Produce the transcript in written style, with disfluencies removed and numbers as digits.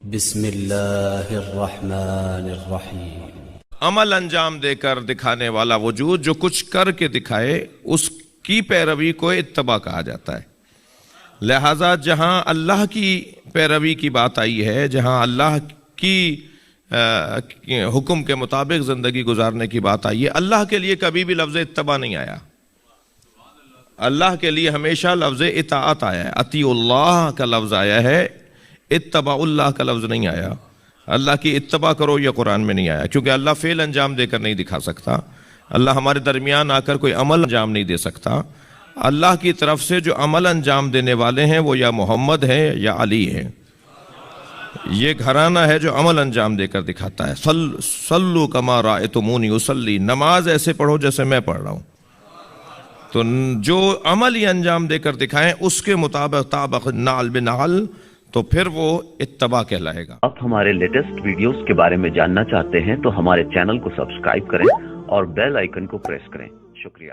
بسم اللہ الرحمن الرحیم۔ عمل انجام دے کر دکھانے والا وجود جو کچھ کر کے دکھائے اس کی پیروی کو اتباع کہا جاتا ہے۔ لہٰذا جہاں اللہ کی پیروی کی بات آئی ہے، جہاں اللہ کی حکم کے مطابق زندگی گزارنے کی بات آئی ہے، اللہ کے لیے کبھی بھی لفظ اتباع نہیں آیا۔ اللہ کے لیے ہمیشہ لفظ اطاعت آیا ہے، اطیعوا اللہ کا لفظ آیا ہے، اتباع اللہ کا لفظ نہیں آیا۔ اللہ کی اتباع کرو یہ قرآن میں نہیں آیا، کیونکہ اللہ فعل انجام دے کر نہیں دکھا سکتا۔ اللہ ہمارے درمیان آ کر کوئی عمل انجام نہیں دے سکتا۔ اللہ کی طرف سے جو عمل انجام دینے والے ہیں وہ یا محمد ہیں یا علی ہیں۔ یہ گھرانہ ہے جو عمل انجام دے کر دکھاتا ہے۔ صلو کما رأیتمونی اصلی، نماز ایسے پڑھو جیسے میں پڑھ رہا ہوں۔ تو جو عمل ہی انجام دے کر دکھائیں اس کے مطابق طابق نعل بنعل، تو پھر وہ اتباع کہلائے گا۔ آپ ہمارے لیٹسٹ ویڈیوز کے بارے میں جاننا چاہتے ہیں تو ہمارے چینل کو سبسکرائب کریں اور بیل آئیکن کو پریس کریں۔ شکریہ۔